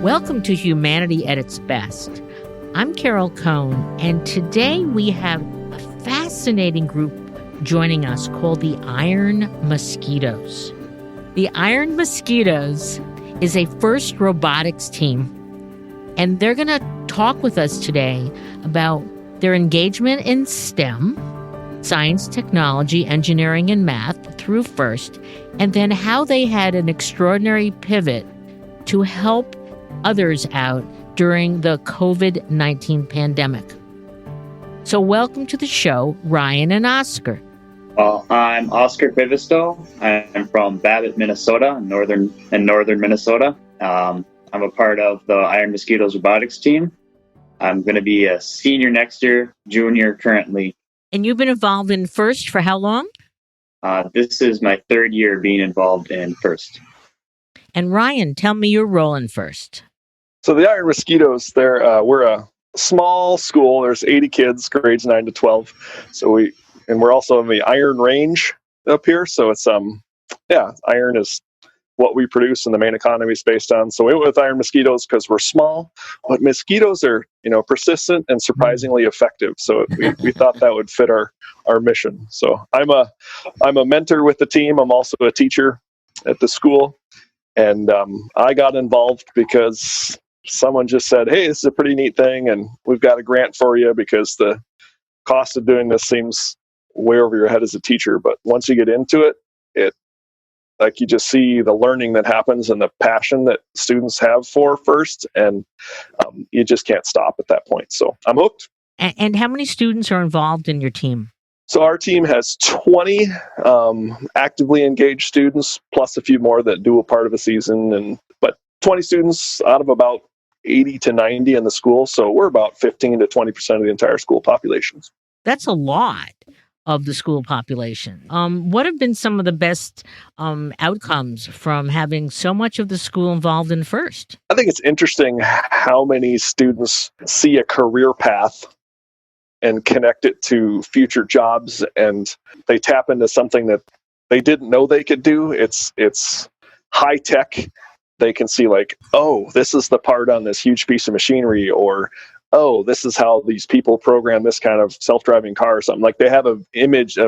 Welcome to Humanity at its Best. I'm Carol Cohn, and today we have a fascinating group joining us called the Iron Mosquitoes. The Iron Mosquitoes is a FIRST robotics team, and they're going to talk with us today about their engagement in STEM, science, technology, engineering, and math through FIRST, and then how they had an extraordinary pivot to help others out during the COVID-19 pandemic. So welcome to the show, Ryan and Oscar. Well, I'm Oscar Quivisto. I'm from Babbit, Minnesota, northern Minnesota. I'm a part of the Iron Mosquitoes robotics team. I'm going to be a senior next year, junior currently. And you've been involved in FIRST for how long? This is my third year being involved in FIRST. And Ryan, tell me your role in FIRST. So the Iron Mosquitoes, we're a small school. There's 80 kids, grades 9 to 12. We're also in the Iron Range up here. So it's iron is what we produce and the main economy is based on. So we went with Iron Mosquitoes because we're small, but mosquitoes are, persistent and surprisingly effective. So we thought that would fit our mission. So I'm a mentor with the team. I'm also a teacher at the school. And I got involved because someone just said, hey, this is a pretty neat thing, and we've got a grant for you because the cost of doing this seems way over your head as a teacher. But once you get into it, you just see the learning that happens and the passion that students have for FIRST, and you just can't stop at that point. So I'm hooked. And how many students are involved in your team? So our team has 20 actively engaged students, plus a few more that do a part of a season. But 20 students out of about 80 to 90 in the school. So we're about 15 to 20% of the entire school population. That's a lot of the school population. What have been some of the best outcomes from having so much of the school involved in FIRST? I think it's interesting how many students see a career path and connect it to future jobs, and they tap into something that they didn't know they could do. It's high tech. They can see this is the part on this huge piece of machinery, or, this is how these people program this kind of self-driving car or something. They have an image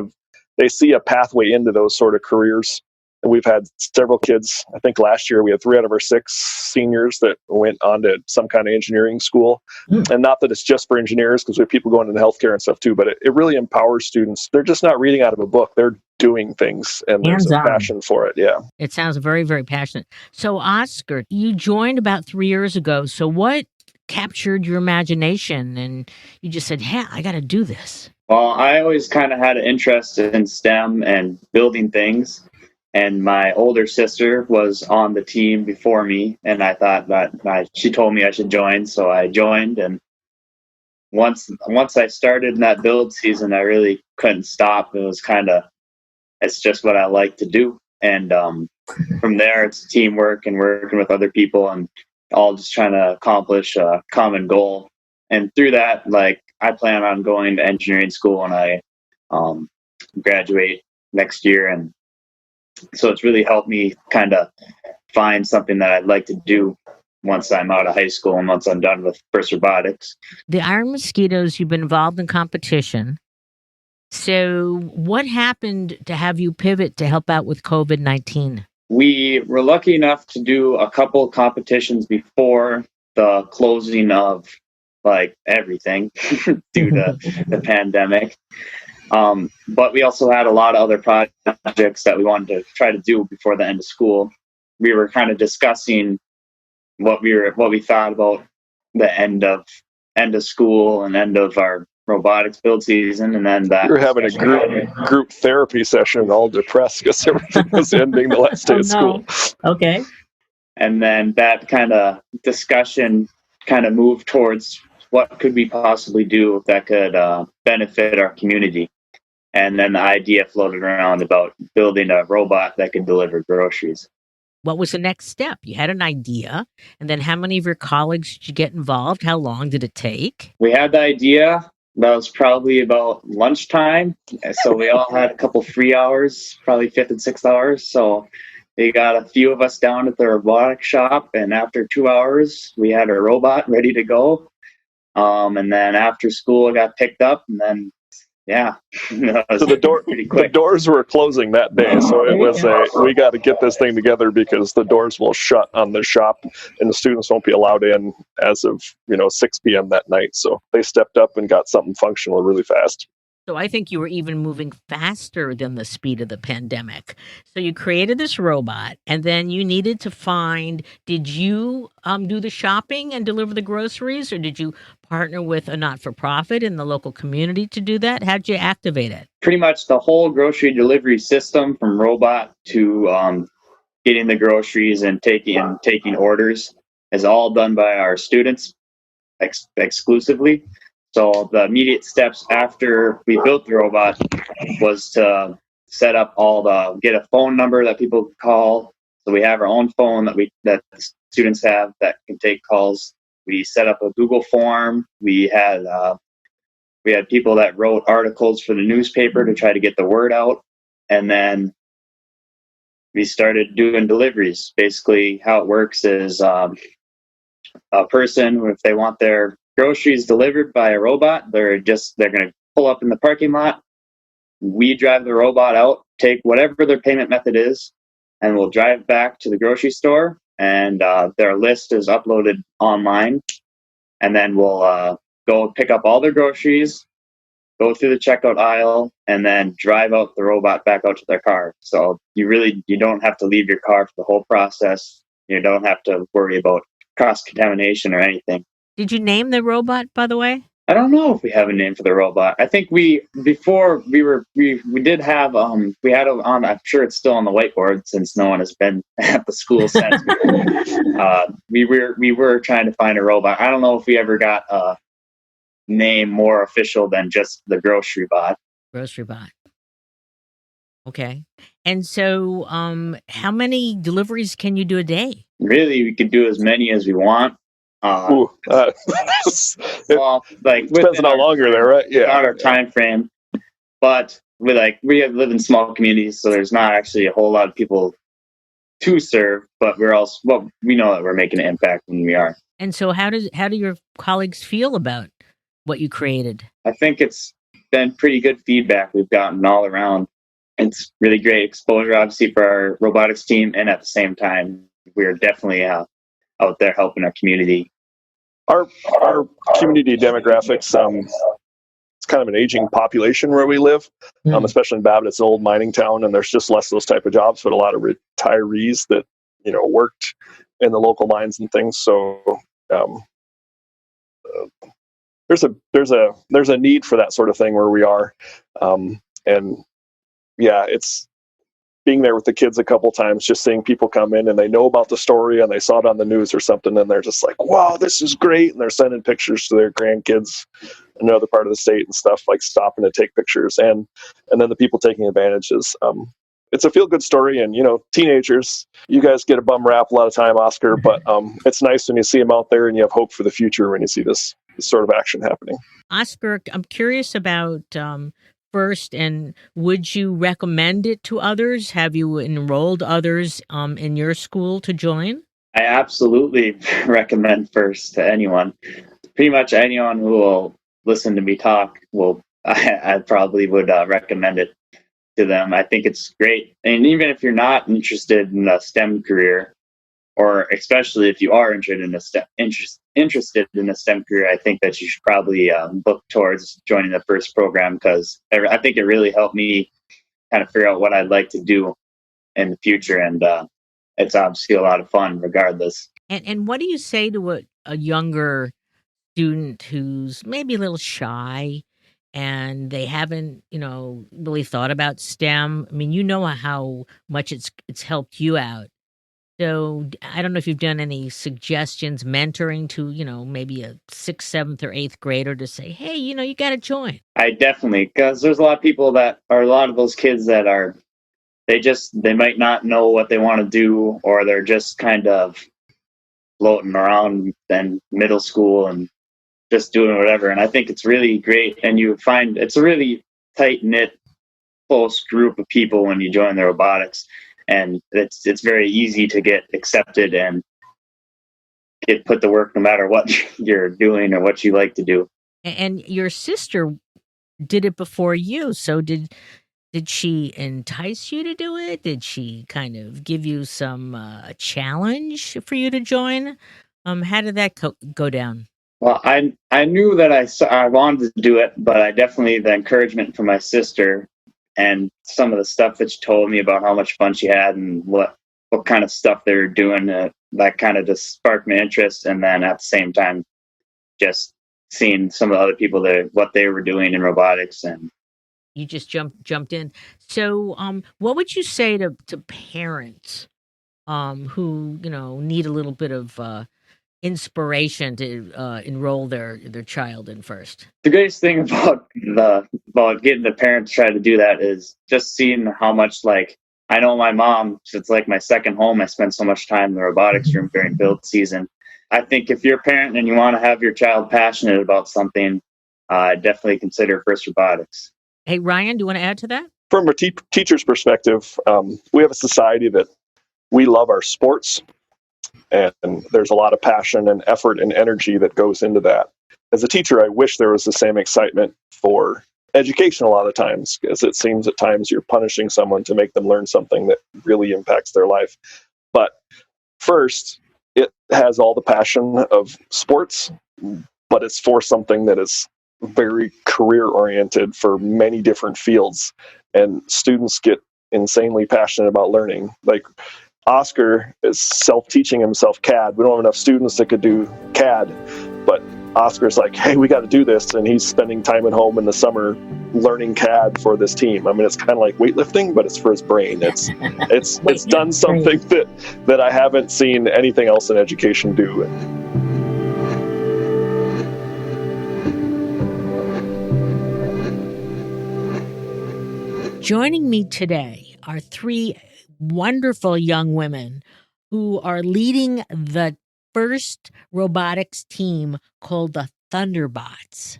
they see a pathway into those sort of careers. And we've had several kids. I think last year we had 3 out of our 6 seniors that went on to some kind of engineering school. And not that it's just for engineers, because we have people going into healthcare and stuff too, but it really empowers students. They're just not reading out of a book. They're doing things, and there's a passion for it. Yeah. It sounds very, very passionate. So Oscar, you joined about 3 years ago. So what captured your imagination and you just said, hey, I got to do this? Well, I always kind of had an interest in STEM and building things. And my older sister was on the team before me, and I thought that she told me I should join, so I joined. And once I started in that build season, I really couldn't stop. It's just what I like to do. And from there, it's teamwork and working with other people, and all just trying to accomplish a common goal. And through that, I plan on going to engineering school when I graduate next year, and so it's really helped me kind of find something that I'd like to do once I'm out of high school and once I'm done with FIRST robotics. The Iron Mosquitoes, you've been involved in competition. So what happened to have you pivot to help out with COVID-19? We were lucky enough to do a couple competitions before the closing of everything due to the pandemic. But we also had a lot of other projects that we wanted to try to do before the end of school. We were kind of discussing what we thought about the end of school and end of our robotics build season, and then that we were having a group therapy session, all depressed because everything was ending the last day of school. Okay. And then that kind of discussion kind of moved towards what could we possibly do that could benefit our community. And then the idea floated around about building a robot that could deliver groceries. What was the next step? You had an idea, and then how many of your colleagues did you get involved? How long did it take? We had the idea. that was probably about lunchtime. So we all had a couple free hours, probably fifth and sixth hours. So they got a few of us down at the robotics shop, and after 2 hours, we had a robot ready to go. And then after school, I got picked up, and then yeah, so the doors were closing that day. So it was we got to get this thing together because the doors will shut on the shop, and the students won't be allowed in as of 6 p.m. that night. So they stepped up and got something functional really fast. So I think you were even moving faster than the speed of the pandemic. So you created this robot, and then you needed to find, did you do the shopping and deliver the groceries, or did you partner with a not-for-profit in the local community to do that? How'd you activate it? Pretty much the whole grocery delivery system, from robot to getting the groceries and taking orders, is all done by our students exclusively. So the immediate steps after we built the robot was to set up get a phone number that people could call. So we have our own phone that students have that can take calls. We set up a Google form. We had people that wrote articles for the newspaper to try to get the word out, and then we started doing deliveries. Basically, how it works is a person, if they want their groceries delivered by a robot, they're going to pull up in the parking lot. We drive the robot out, take whatever their payment method is, and we'll drive back to the grocery store, and their list is uploaded online, and then we'll go pick up all their groceries, go through the checkout aisle, and then drive out the robot back out to their car. So you don't have to leave your car for the whole process. You don't have to worry about cross-contamination or anything. Did you name the robot, by the way? I don't know if we have a name for the robot. I think we did have we had it on. I'm sure it's still on the whiteboard since no one has been at the school since. We were trying to find a robot. I don't know if we ever got a name more official than just the grocery bot. Grocery bot. Okay. And so, how many deliveries can you do a day? Really, we could do as many as we want. Well, depends on how long you're there, right? Yeah. Not our time frame, but we live in small communities, so there's not actually a whole lot of people to serve. But we know that we're making an impact when we are. And so, how do your colleagues feel about what you created? I think it's been pretty good feedback we've gotten all around. It's really great exposure, obviously, for our robotics team, and at the same time, we're definitely out there helping our community. Our community demographics, it's kind of an aging population where we live, especially in Babbit. It's an old mining town, and there's just less of those type of jobs, but a lot of retirees that worked in the local mines and things. So there's a need for that sort of thing where we are, and yeah, it's being there with the kids a couple times, just seeing people come in and they know about the story and they saw it on the news or something, and they're just like, wow, this is great. And they're sending pictures to their grandkids in another part of the state and stuff, like stopping to take pictures. And then the people taking advantages. It's a feel-good story. And, teenagers, you guys get a bum rap a lot of time, Oscar, but it's nice when you see them out there and you have hope for the future when you see this sort of action happening. Oscar, I'm curious about first, and would you recommend it to others? Have you enrolled others in your school to join? I absolutely recommend FIRST to anyone. Pretty much anyone who will listen to me talk I probably would recommend it to them. I think it's great. And even if you're not interested in a STEM career, or especially if you are interested in a STEM career, I think that you should probably look towards joining the FIRST program, because I think it really helped me kind of figure out what I'd like to do in the future. And it's obviously a lot of fun regardless. And what do you say to a younger student who's maybe a little shy and they haven't, really thought about STEM? I mean, how much it's helped you out. So I don't know if you've done any suggestions, mentoring to, maybe a 6th, 7th, or 8th grader to say, hey, you got to join. I definitely, because there's a lot of people that are a lot of those kids that are, they might not know what they want to do, or they're just kind of floating around in middle school, and just doing whatever. And I think it's really great. And you find it's a really tight knit, close group of people when you join the robotics, and it's very easy to get accepted and get put to work no matter what you're doing or what you like to do. And your sister did it before you, so did she entice you to do it? Did she kind of give you some challenge for you to join? How did that go down? Well, I knew that I wanted to do it, but I definitely the encouragement from my sister and some of the stuff that she told me about how much fun she had and what kind of stuff they were doing, that kind of just sparked my interest. And then at the same time, just seeing some of the other people there, what they were doing in robotics, and you just jumped in. So, what would you say to parents who need a little bit of inspiration to enroll their child in first? the greatest thing about getting the parents to try to do that is just seeing how much, like, I know my mom, it's like my second home. I spend so much time in the robotics room during build season. I think if you're a parent and you want to have your child passionate about something, definitely consider First Robotics. Hey, Ryan, do you want to add to that? From a teacher's perspective, we have a society that we love our sports, and there's a lot of passion and effort and energy that goes into that. As a teacher, I wish there was the same excitement for education a lot of times, because it seems at times you're punishing someone to make them learn something that really impacts their life. But first, it has all the passion of sports, but it's for something that is very career oriented for many different fields, and students get insanely passionate about learning. Like Oscar is self-teaching himself CAD. We don't have enough students that could do CAD, but Oscar's like, hey, we got to do this, and he's spending time at home in the summer learning CAD for this team. I mean, it's kind of like weightlifting, but it's for his brain. It's done something that I haven't seen anything else in education do. Joining me today are three wonderful young women who are leading the first robotics team called the Thunderbots.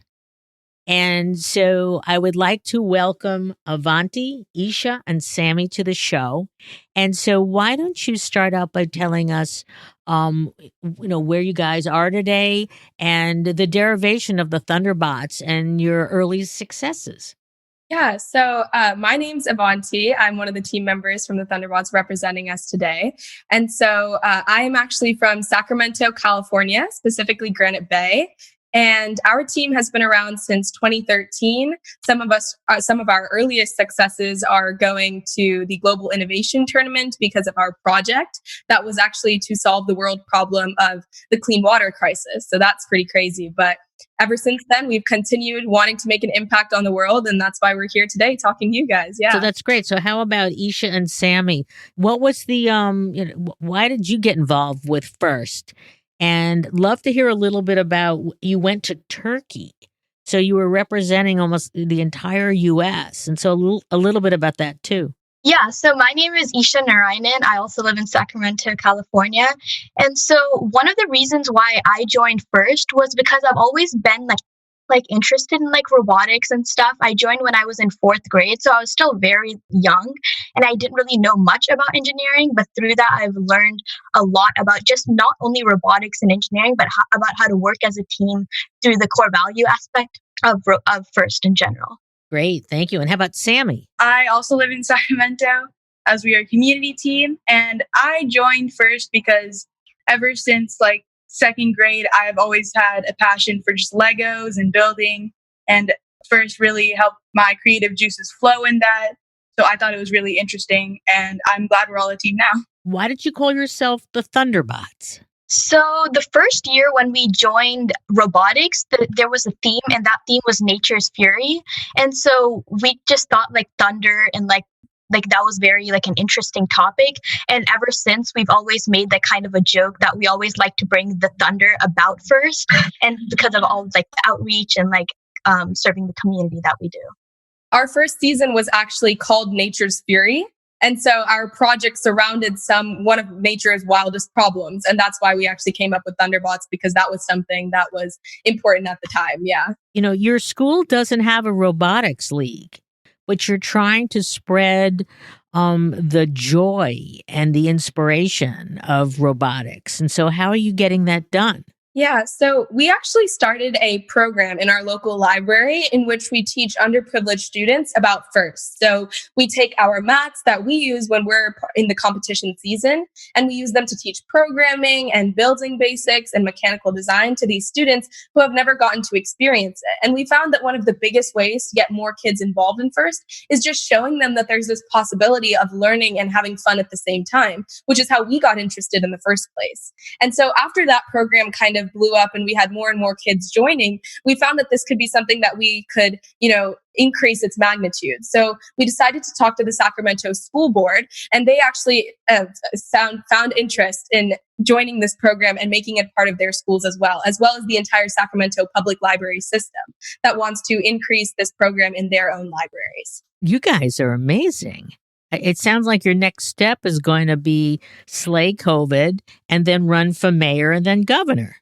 And so I would like to welcome Avanti, Isha, and Sammy to the show. And so why don't you start out by telling us, where you guys are today and the derivation of the Thunderbots and your early successes. Yeah, so my name's Avanti. I'm one of the team members from the Thunderbots representing us today. And so I am actually from Sacramento, California, specifically Granite Bay. And our team has been around since 2013. Some of our earliest successes are going to the Global Innovation Tournament because of our project that was actually to solve the world problem of the clean water crisis. So that's pretty crazy. But ever since then, we've continued wanting to make an impact on the world, and that's why we're here today talking to you guys. Yeah. So that's great. So how about Isha and Sammy? What was the why did you get involved with FIRST? And love to hear a little bit about, you went to Turkey. So you were representing almost the entire US. And so a little bit about that too. Yeah, so my name is Isha Narayanan. I also live in Sacramento, California. And so one of the reasons why I joined FIRST was because I've always been like interested in like robotics and stuff. I joined when I was in 4th grade, so I was still very young and I didn't really know much about engineering, but through that I've learned a lot about just not only robotics and engineering, but about how to work as a team through the core value aspect of FIRST in general. Great, thank you. And how about Sammy? I also live in Sacramento, as we are a community team, and I joined FIRST because ever since like 2nd grade, I've always had a passion for just Legos and building, and FIRST really helped my creative juices flow in that. So I thought it was really interesting, and I'm glad we're all a team now. Why did you call yourself the Thunderbots? So the first year when we joined robotics, there was a theme, and that theme was nature's fury. And so we just thought like thunder and like that was very like an interesting topic. And ever since, we've always made that kind of a joke that we always like to bring the thunder about FIRST, and because of all like the outreach and like serving the community that we do. Our first season was actually called Nature's Fury. And so our project surrounded one of nature's wildest problems. And that's why we actually came up with Thunderbots, because that was something that was important at the time. Yeah. Your school doesn't have a robotics league, but you're trying to spread the joy and the inspiration of robotics. And so how are you getting that done? Yeah, so we actually started a program in our local library in which we teach underprivileged students about FIRST. So we take our mats that we use when we're in the competition season, and we use them to teach programming and building basics and mechanical design to these students who have never gotten to experience it. And we found that one of the biggest ways to get more kids involved in FIRST is just showing them that there's this possibility of learning and having fun at the same time, which is how we got interested in the first place. And so after that program kind of blew up and we had more and more kids joining, we found that this could be something that we could, increase its magnitude. So we decided to talk to the Sacramento school board, and they actually found interest in joining this program and making it part of their schools as well as the entire Sacramento public library system that wants to increase this program in their own libraries. You guys are amazing. It sounds like your next step is going to be slay COVID and then run for mayor and then governor.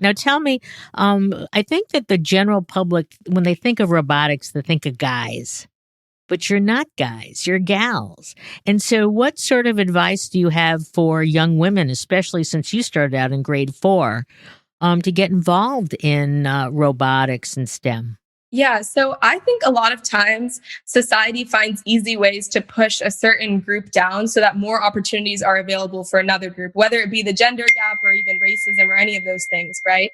Now tell me, I think that the general public, when they think of robotics, they think of guys, but you're not guys, you're gals. And so what sort of advice do you have for young women, especially since you started out in grade 4, to get involved in robotics and STEM? Yeah, so I think a lot of times society finds easy ways to push a certain group down so that more opportunities are available for another group, whether it be the gender gap or even racism or any of those things, right?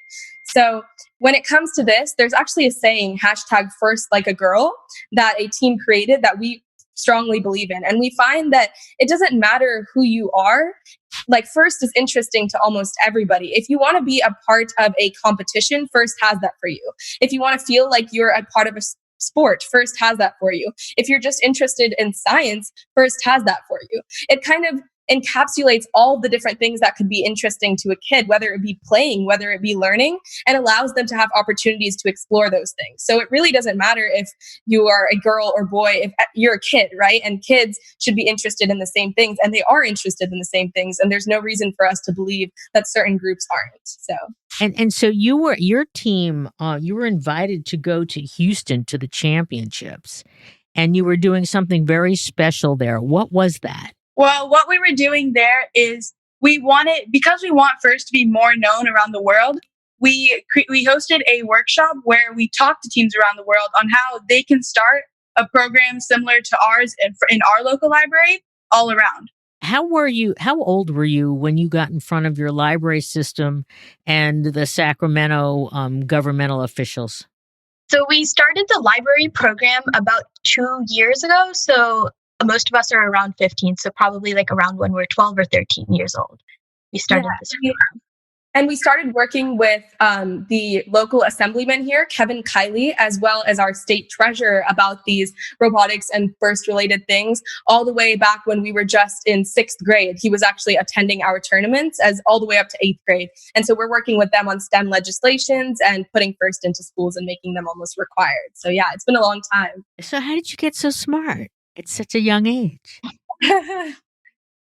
So when it comes to this, there's actually a saying, #FirstLikeAGirl, that a team created that we strongly believe in. And we find that it doesn't matter who you are. Like FIRST is interesting to almost everybody. If you want to be a part of a competition, FIRST has that for you. If you want to feel like you're a part of a sport, FIRST has that for you. If you're just interested in science, FIRST has that for you. It kind of encapsulates all the different things that could be interesting to a kid, whether it be playing, whether it be learning, and allows them to have opportunities to explore those things. So it really doesn't matter if you are a girl or boy, if you're a kid, right? And kids should be interested in the same things, and they are interested in the same things. And there's no reason for us to believe that certain groups aren't. So. And so your team, you were invited to go to Houston to the championships, and you were doing something very special there. What was that? Well, what we were doing there is because we want FIRST to be more known around the world, we hosted a workshop where we talked to teams around the world on how they can start a program similar to ours in our local library all around. How old were you when you got in front of your library system and the Sacramento governmental officials? So we started the library program about 2 years ago. So most of us are around 15, so probably like around when we're 12 or 13 years old. We started this program. And we started working with the local assemblyman here, Kevin Kiley, as well as our state treasurer about these robotics and FIRST related things, all the way back when we were just in 6th grade. He was actually attending our tournaments all the way up to 8th grade. And so we're working with them on STEM legislations and putting FIRST into schools and making them almost required. So yeah, it's been a long time. So how did you get so smart at such a young age?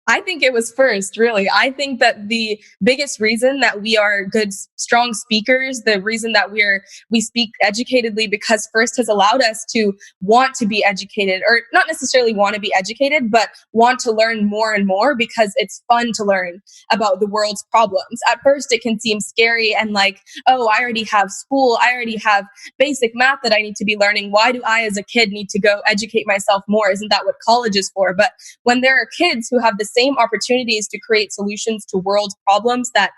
I think it was FIRST, really. I think that the biggest reason that we are good, strong speakers, the reason that we speak educatedly, because FIRST has allowed us to want to be educated, or not necessarily want to be educated, but want to learn more and more because it's fun to learn about the world's problems. At first, it can seem scary and like, oh, I already have school. I already have basic math that I need to be learning. Why do I, as a kid, need to go educate myself more? Isn't that what college is for? But when there are kids who have the same opportunities to create solutions to world problems that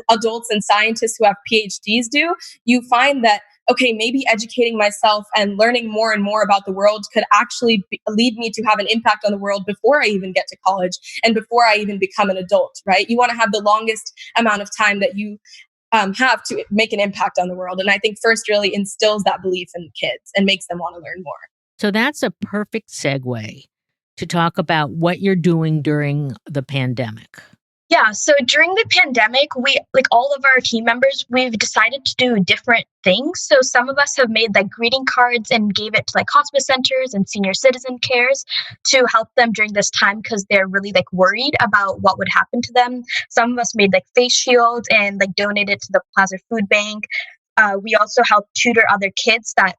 adults and scientists who have PhDs do, you find that, okay, maybe educating myself and learning more and more about the world could actually lead me to have an impact on the world before I even get to college and before I even become an adult, right? You want to have the longest amount of time that you have to make an impact on the world. And I think FIRST really instills that belief in kids and makes them want to learn more. So that's a perfect segue to talk about what you're doing during the pandemic. Yeah, so during the pandemic, we like all of our team members, we've decided to do different things. So some of us have made like greeting cards and gave it to like hospice centers and senior citizen cares to help them during this time because they're really like worried about what would happen to them. Some of us made like face shields and like donated to the Plaza Food Bank. We also help tutor other kids that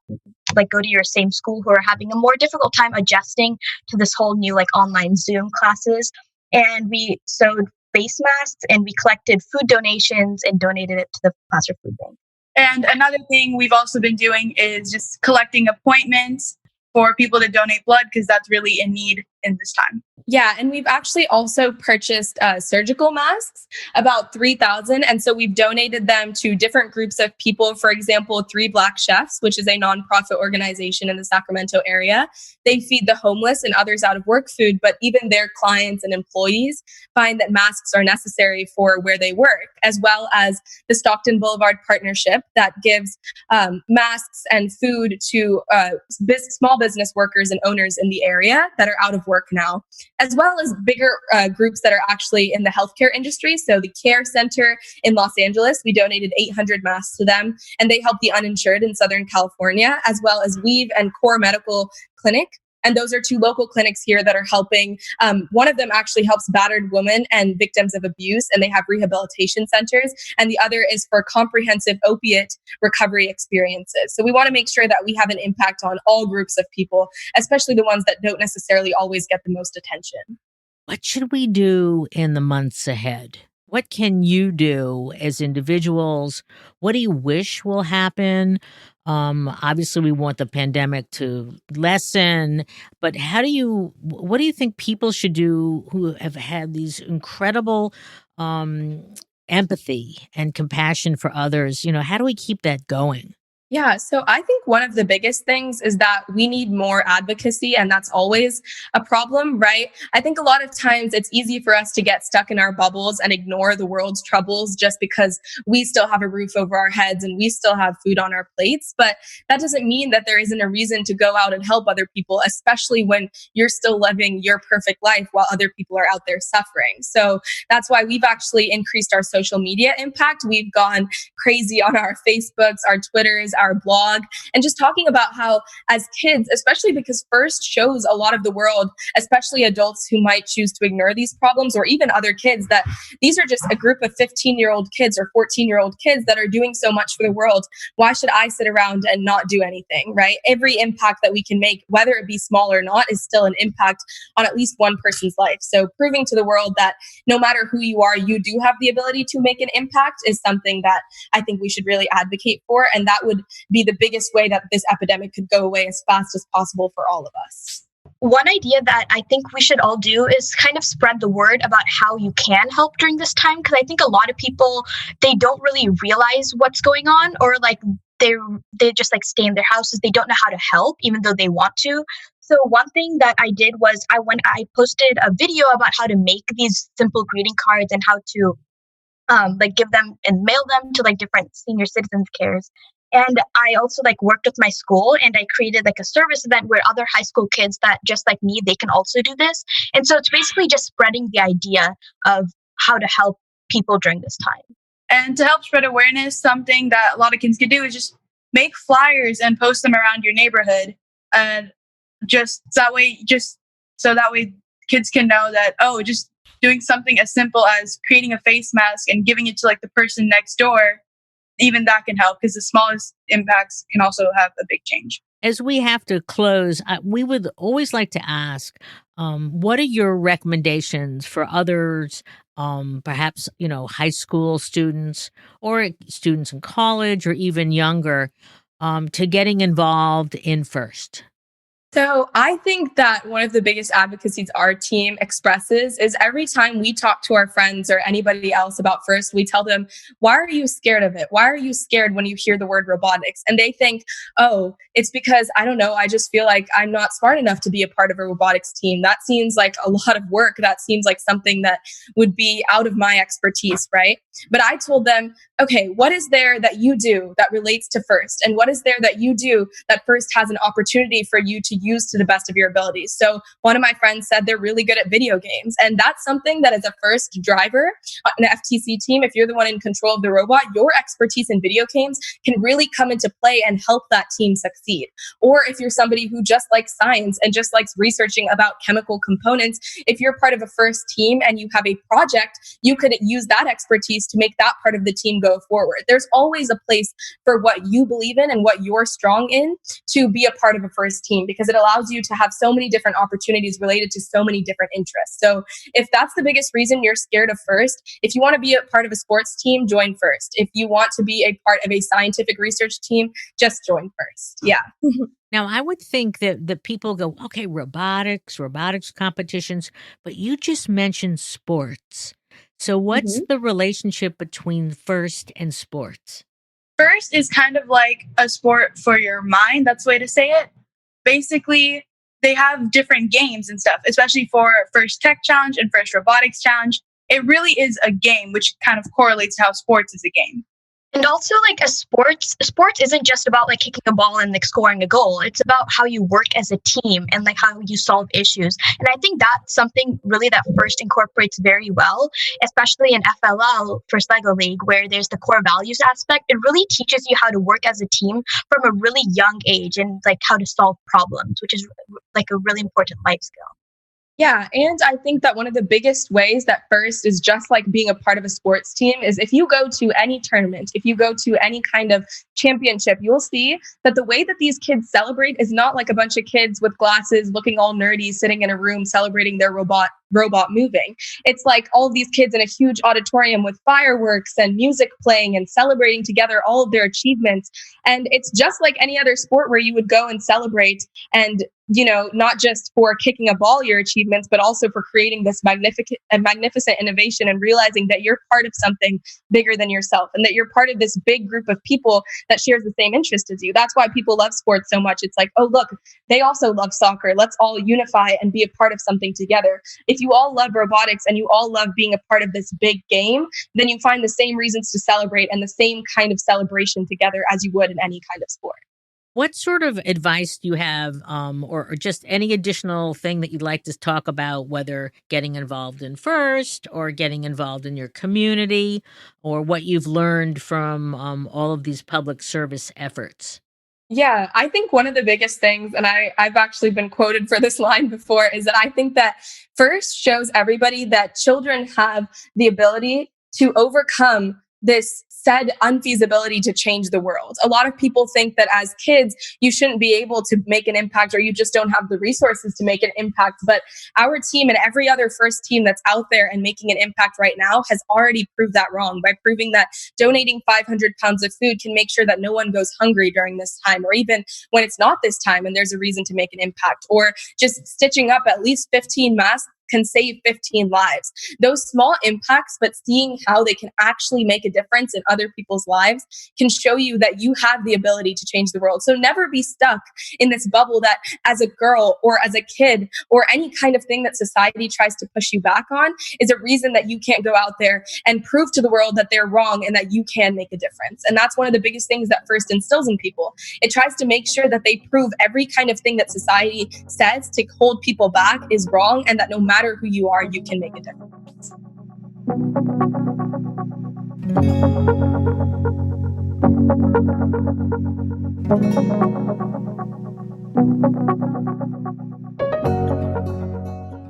like go to your same school who are having a more difficult time adjusting to this whole new like online Zoom classes. And we sewed face masks and we collected food donations and donated it to the Placer Food Bank. And another thing we've also been doing is just collecting appointments for people to donate blood because that's really in need in this time. Yeah, and we've actually also purchased surgical masks, about 3,000. And so we've donated them to different groups of people. For example, Three Black Chefs, which is a nonprofit organization in the Sacramento area. They feed the homeless and others out of work food, but even their clients and employees find that masks are necessary for where they work, as well as the Stockton Boulevard Partnership that gives masks and food to small business workers and owners in the area that are out of work now, as well as bigger groups that are actually in the healthcare industry. So the Care Center in Los Angeles, we donated 800 masks to them, and they help the uninsured in Southern California, as well as Weave and Core Medical Clinic. And those are two local clinics here that are helping. One of them actually helps battered women and victims of abuse, and they have rehabilitation centers. And the other is for comprehensive opiate recovery experiences. So we want to make sure that we have an impact on all groups of people, especially the ones that don't necessarily always get the most attention. What should we do in the months ahead? What can you do as individuals? What do you wish will happen? Obviously, we want the pandemic to lessen, but what do you think people should do who have had these incredible empathy and compassion for others? How do we keep that going? Yeah, so I think one of the biggest things is that we need more advocacy, and that's always a problem, right? I think a lot of times it's easy for us to get stuck in our bubbles and ignore the world's troubles just because we still have a roof over our heads and we still have food on our plates. But that doesn't mean that there isn't a reason to go out and help other people, especially when you're still living your perfect life while other people are out there suffering. So that's why we've actually increased our social media impact. We've gone crazy on our Facebooks, our Twitters, our blog, and just talking about how as kids, especially because First shows a lot of the world, especially adults who might choose to ignore these problems, or even other kids, that these are just a group of 15-year-old kids or 14-year-old kids that are doing so much for the world. Why should I sit around and not do anything, right? Every impact that we can make, whether it be small or not, is still an impact on at least one person's life. So proving to the world that no matter who you are, you do have the ability to make an impact is something that I think we should really advocate for. And that would be the biggest way that this epidemic could go away as fast as possible for all of us. One idea that I think we should all do is kind of spread the word about how you can help during this time. Because I think a lot of people, they don't really realize what's going on, or like they just like stay in their houses. They don't know how to help, even though they want to. So one thing that I did was I posted a video about how to make these simple greeting cards and how to like give them and mail them to like different senior citizens cares. And I also like worked with my school, and I created like a service event where other high school kids that just like me, they can also do this. And so it's basically just spreading the idea of how to help people during this time. And to help spread awareness, something that a lot of kids could do is just make flyers and post them around your neighborhood. And just that way kids can know that, just doing something as simple as creating a face mask and giving it to like the person next door, even that can help, because the smallest impacts can also have a big change. As we have to close, we would always like to ask, what are your recommendations for others, perhaps, high school students or students in college or even younger, to getting involved in First? So I think that one of the biggest advocacies our team expresses is every time we talk to our friends or anybody else about First, we tell them, why are you scared of it? Why are you scared when you hear the word robotics? And they think, it's because, I don't know, I just feel like I'm not smart enough to be a part of a robotics team. That seems like a lot of work. That seems like something that would be out of my expertise, right? But I told them, okay, what is there that you do that relates to First? And what is there that you do that First has an opportunity for you to use to the best of your abilities. So one of my friends said they're really good at video games. And that's something that as a first driver on an FTC team, if you're the one in control of the robot, your expertise in video games can really come into play and help that team succeed. Or if you're somebody who just likes science and just likes researching about chemical components, if you're part of a first team and you have a project, you could use that expertise to make that part of the team go forward. There's always a place for what you believe in and what you're strong in to be a part of a first team, because it allows you to have so many different opportunities related to so many different interests. So if that's the biggest reason you're scared of first, if you want to be a part of a sports team, join first. If you want to be a part of a scientific research team, just join first. Yeah. Now, I would think that the people go, okay, robotics competitions, but you just mentioned sports. So what's the relationship between FIRST and sports? First is kind of like a sport for your mind. That's the way to say it. Basically, they have different games and stuff, especially for First Tech Challenge and First Robotics Challenge. It really is a game, which kind of correlates to how sports is a game. And also, like, sports isn't just about like kicking a ball and like scoring a goal. It's about how you work as a team and like how you solve issues. And I think that's something really that FIRST incorporates very well, especially in FLL, First Lego League, where there's the core values aspect. It really teaches you how to work as a team from a really young age and like how to solve problems, which is like a really important life skill. Yeah, and I think that one of the biggest ways that FIRST is just like being a part of a sports team is if you go to any tournament, if you go to any kind of championship, you'll see that the way that these kids celebrate is not like a bunch of kids with glasses looking all nerdy sitting in a room celebrating their robot moving. It's like all of these kids in a huge auditorium with fireworks and music playing and celebrating together all of their achievements. And it's just like any other sport where you would go and celebrate, and not just for kicking a ball, your achievements, but also for creating this magnificent innovation and realizing that you're part of something bigger than yourself and that you're part of this big group of people that shares the same interest as you. That's why people love sports so much. It's like, oh, look, they also love soccer. Let's all unify and be a part of something together. If you all love robotics and you all love being a part of this big game, then you find the same reasons to celebrate and the same kind of celebration together as you would in any kind of sport. What sort of advice do you have, or just any additional thing that you'd like to talk about, whether getting involved in FIRST or getting involved in your community, or what you've learned from all of these public service efforts? Yeah, I think one of the biggest things, and I've actually been quoted for this line before, is that I think that FIRST shows everybody that children have the ability to overcome this said unfeasibility to change the world. A lot of people think that as kids, you shouldn't be able to make an impact, or you just don't have the resources to make an impact. But our team and every other FIRST team that's out there and making an impact right now has already proved that wrong by proving that donating 500 pounds of food can make sure that no one goes hungry during this time, or even when it's not this time and there's a reason to make an impact, or just stitching up at least 15 masks can save 15 lives. Those small impacts, but seeing how they can actually make a difference in other people's lives can show you that you have the ability to change the world. So never be stuck in this bubble that as a girl or as a kid or any kind of thing that society tries to push you back on is a reason that you can't go out there and prove to the world that they're wrong and that you can make a difference. And that's one of the biggest things that FIRST instills in people. It tries to make sure that they prove every kind of thing that society says to hold people back is wrong, and that no matter who you are, you can make a difference.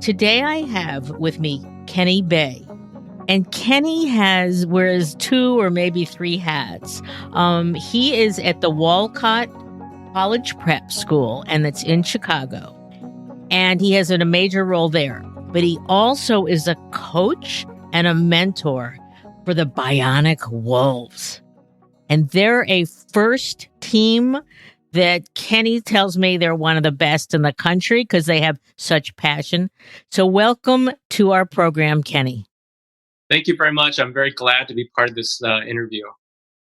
Today I have with me Kenny Bay. And Kenny wears 2 or maybe 3 hats. He is at the Walcott College Prep School, and it's in Chicago. And he has a major role there. But he also is a coach and a mentor for the Bionic Wolves. And they're a FIRST team that Kenny tells me they're one of the best in the country because they have such passion. So welcome to our program, Kenny. Thank you very much. I'm very glad to be part of this interview.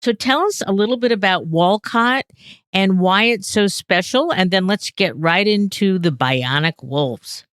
So tell us a little bit about Walcott and why it's so special, and then let's get right into the Bionic Wolves.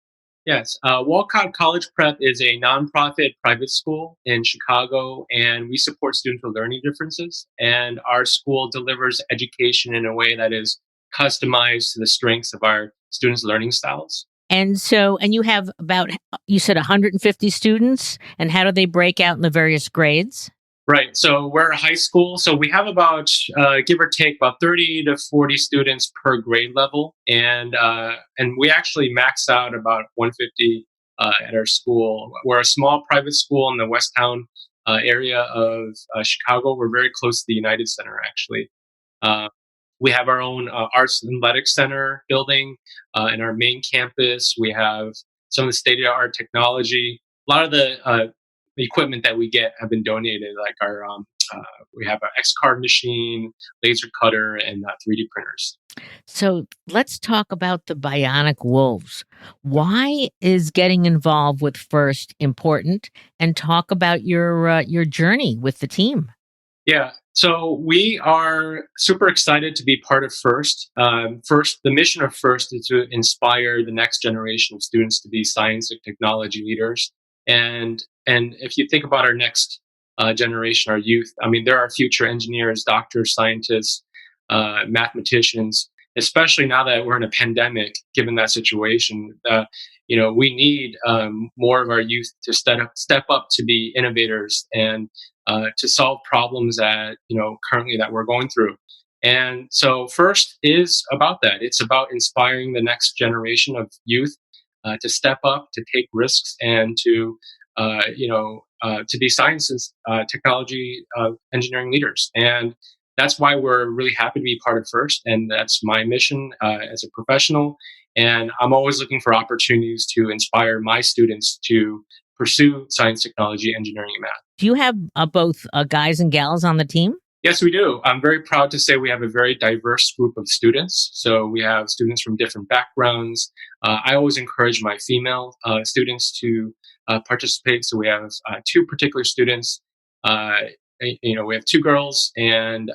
Yes, Walcott College Prep is a nonprofit private school in Chicago, and we support students with learning differences. And our school delivers education in a way that is customized to the strengths of our students' learning styles. And you have about, you said 150 students, and how do they break out in the various grades? Right. So we're a high school. So we have about, give or take, about 30 to 40 students per grade level. And we actually max out about 150 at our school. We're a small private school in the West Town area of Chicago. We're very close to the United Center, actually. Uh, we have our own Arts and Athletics Center building in our main campus. We have some of the state-of-the-art technology. A lot of the equipment that we get have been donated, like we have an X-card machine, laser cutter, and 3D printers. So let's talk about the Bionic Wolves. Why is getting involved with FIRST important? And talk about your journey with the team. Yeah, so we are super excited to be part of FIRST. FIRST, the mission of FIRST is to inspire the next generation of students to be science and technology leaders. And if you think about our next generation, our youth, I mean, there are future engineers, doctors, scientists, mathematicians. Especially now that we're in a pandemic, given that situation, we need more of our youth to step up to be innovators and to solve problems that currently that we're going through. And so FIRST is about that. It's about inspiring the next generation of youth to step up, to take risks, and to be science and technology engineering leaders. And that's why we're really happy to be part of FIRST, and that's my mission as a professional. And I'm always looking for opportunities to inspire my students to pursue science, technology, engineering, and math. Do you have both guys and gals on the team? Yes, we do. I'm very proud to say we have a very diverse group of students. So we have students from different backgrounds. I always encourage my female students to participate. So we have two particular students. We have two girls and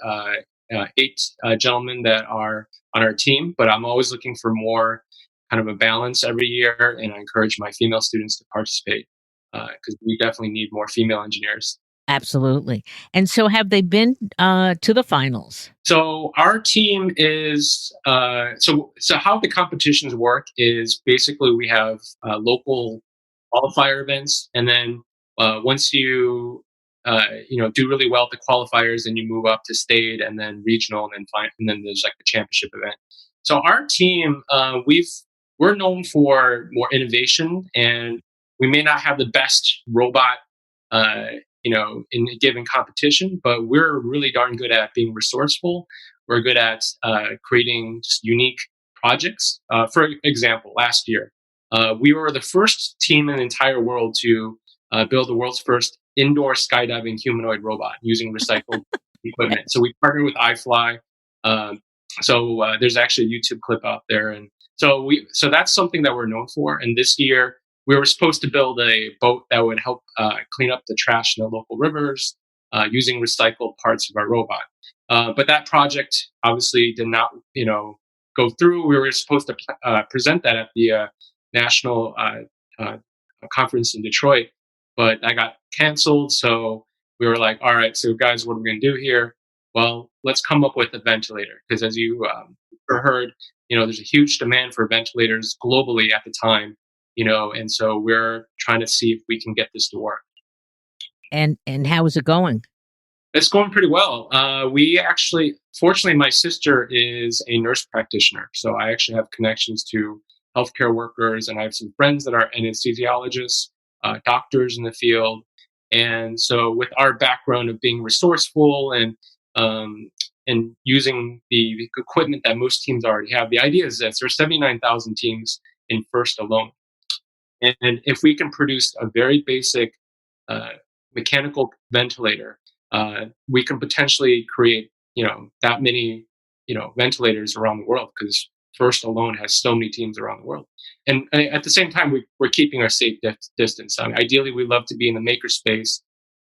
8 gentlemen that are on our team. But I'm always looking for more kind of a balance every year, and I encourage my female students to participate because we definitely need more female engineers. Absolutely. And so have they been to the finals? So our team is so how the competitions work is basically we have local qualifier events, and then once you do really well at the qualifiers, then you move up to state and then regional, and then there's like the championship event. So our team, we're known for more innovation, and we may not have the best robot in a given competition, but we're really darn good at being resourceful. We're good at creating just unique projects. For example, last year, we were the first team in the entire world to build the world's first indoor skydiving humanoid robot using recycled equipment. So we partnered with iFly. There's actually a YouTube clip out there, and so that's something that we're known for. And this year, we were supposed to build a boat that would help clean up the trash in the local rivers using recycled parts of our robot. But that project obviously did not, go through. We were supposed to present that at the national conference in Detroit, but that got canceled. So we were like, all right, so guys, what are we going to do here? Well, let's come up with a ventilator, because as you heard, there's a huge demand for ventilators globally at the time. And so we're trying to see if we can get this to work. And how is it going? It's going pretty well. Fortunately, my sister is a nurse practitioner, so I actually have connections to healthcare workers, and I have some friends that are anesthesiologists, doctors in the field. And so with our background of being resourceful and using the equipment that most teams already have, the idea is that there's 79,000 teams in FIRST alone. And if we can produce a very basic mechanical ventilator, we can potentially create, that many, ventilators around the world, because FIRST alone has so many teams around the world. And at the same time, we're keeping our safe distance. I mean, ideally, we love to be in the makerspace,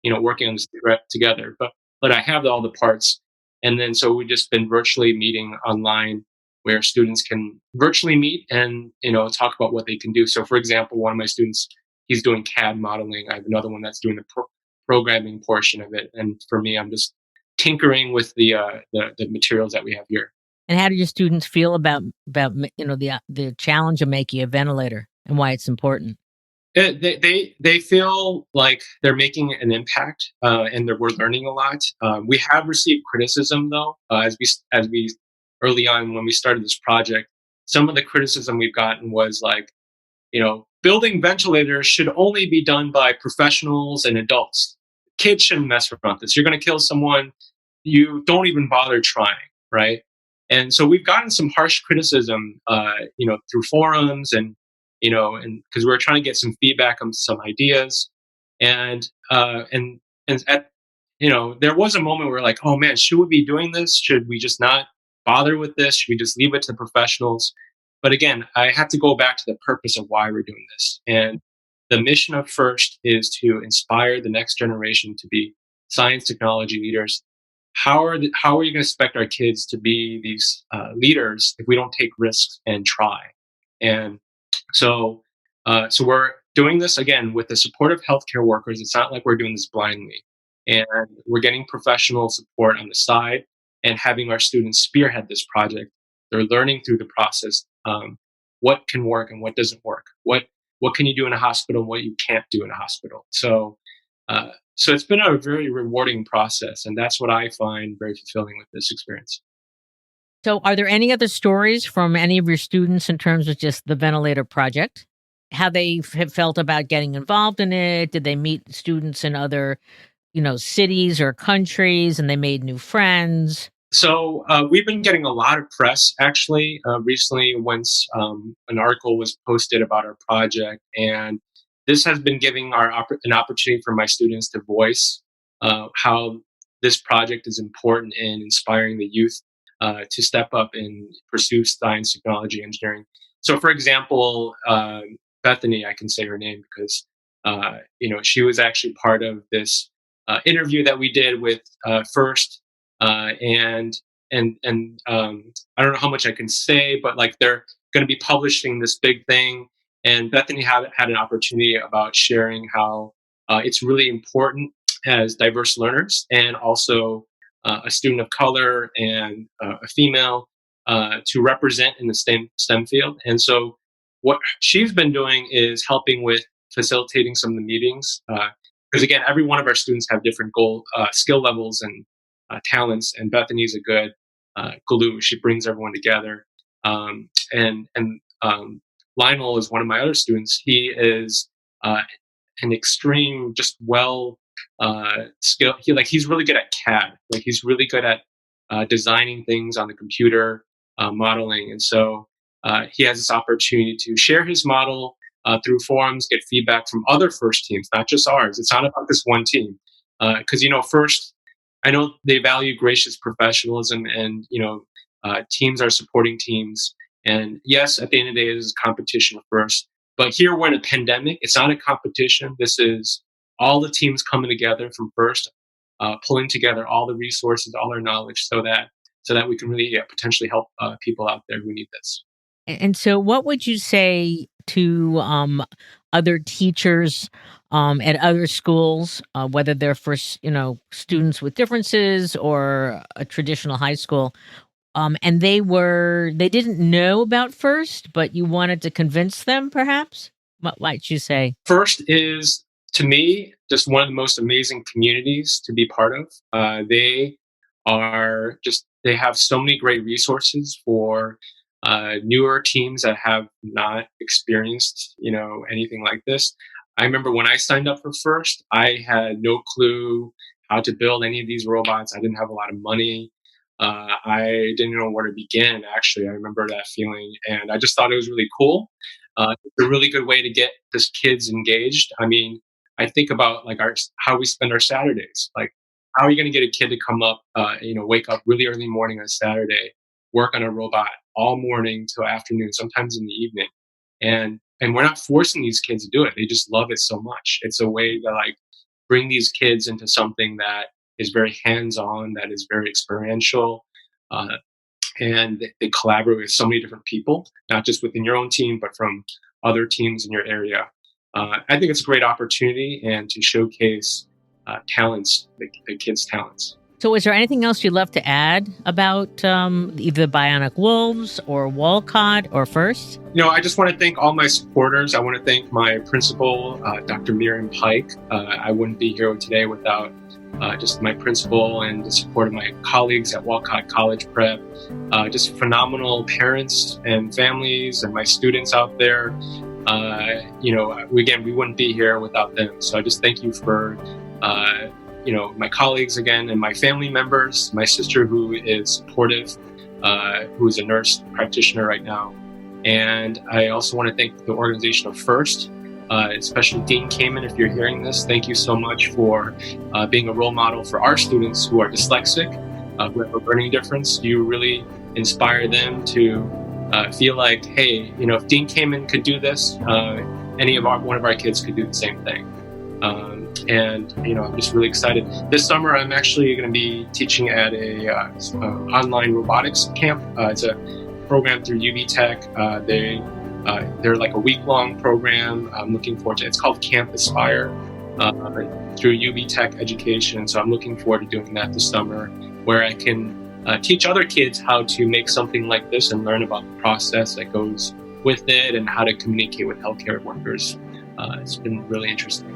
working on this together. But I have all the parts, and then so we've just been virtually meeting online, where students can virtually meet and talk about what they can do. So, for example, one of my students, he's doing CAD modeling. I have another one that's doing the programming portion of it, and for me, I'm just tinkering with the materials that we have here. And how do your students feel about the challenge of making a ventilator and why it's important? They feel like they're making an impact, and that we're learning a lot. We have received criticism though, as we early on when we started this project. Some of the criticism we've gotten was like, building ventilators should only be done by professionals and adults. Kids shouldn't mess around with this. You're going to kill someone. You don't even bother trying, right? And so we've gotten some harsh criticism, through forums and because we were trying to get some feedback on some ideas, and at there was a moment where like, oh man, should we be doing this? Should we just not bother with this? Should we just leave it to the professionals? But again, I have to go back to the purpose of why we're doing this, and the mission of FIRST is to inspire the next generation to be science technology leaders. How are you going to expect our kids to be these leaders if we don't take risks and try? And so we're doing this again with the support of healthcare workers. It's not like we're doing this blindly, and we're getting professional support on the side and having our students spearhead this project. They're learning through the process what can work and what doesn't work. What can you do in a hospital and what you can't do in a hospital. So it's been a very rewarding process, and that's what I find very fulfilling with this experience. So, are there any other stories from any of your students in terms of just the ventilator project? How they have felt about getting involved in it? Did they meet students in other, cities or countries, and they made new friends? So we've been getting a lot of press actually recently once an article was posted about our project, and this has been giving an opportunity for my students to voice how this project is important in inspiring the youth to step up and pursue science, technology, engineering. So, for example, Bethany, I can say her name because she was actually part of this interview that we did with FIRST, and I don't know how much I can say, but like they're going to be publishing this big thing. And Bethany had an opportunity about sharing how it's really important as diverse learners and also a student of color and a female to represent in the STEM field. And so what she's been doing is helping with facilitating some of the meetings. Because again, every one of our students have different skill levels and talents, and Bethany's a good glue. She brings everyone together. And Lionel is one of my other students. He is an extreme, just skill. He's really good at CAD. Like he's really good at designing things on the computer, modeling, and so he has this opportunity to share his model through forums, get feedback from other FIRST teams, not just ours. It's not about this one team, because FIRST, I know they value gracious professionalism, and teams are supporting teams. And yes, at the end of the day, it is a competition first. But here we're in a pandemic. It's not a competition. This is all the teams coming together from FIRST, pulling together all the resources, all our knowledge, so that we can really potentially help people out there who need this. And so, what would you say to other teachers at other schools, whether they're for students with differences or a traditional high school? And they didn't know about FIRST, but you wanted to convince them, perhaps? What might you say? FIRST is, to me, just one of the most amazing communities to be part of. They have so many great resources for newer teams that have not experienced, anything like this. I remember when I signed up for FIRST, I had no clue how to build any of these robots. I didn't have a lot of money. I didn't know where to begin, actually. I remember that feeling, and I just thought it was really cool. It's a really good way to get this kids engaged. I mean, I think about like how we spend our Saturdays. Like, how are you going to get a kid to come up, wake up really early morning on Saturday, work on a robot all morning till afternoon, sometimes in the evening, and we're not forcing these kids to do it. They just love it so much. It's a way to like bring these kids into something that is very hands-on, that is very experiential, and they collaborate with so many different people, not just within your own team, but from other teams in your area. I think it's a great opportunity and to showcase talents, the kids' talents. So is there anything else you'd love to add about either Bionic Wolves or Walcott or First? I just want to thank all my supporters. I want to thank my principal, Dr. Miriam Pike. I wouldn't be here today without just my principal and the support of my colleagues at Walcott College Prep. Just phenomenal parents and families and my students out there. We wouldn't be here without them. So I just thank you for my colleagues again and my family members, my sister who is supportive, who is a nurse practitioner right now. And I also want to thank the organization of First, especially Dean Kamen, if you're hearing this. Thank you so much for being a role model for our students who are dyslexic, who have a learning difference. You really inspire them to feel like, hey, if Dean Kamen could do this, one of our kids could do the same thing. I'm just really excited. This summer, I'm actually going to be teaching at a online robotics camp. It's a program through UB Tech. They're like a week-long program. I'm looking forward to it. It's called Camp Aspire through UB Tech Education. So I'm looking forward to doing that this summer, where I can teach other kids how to make something like this and learn about the process that goes with it and how to communicate with healthcare workers. It's been really interesting.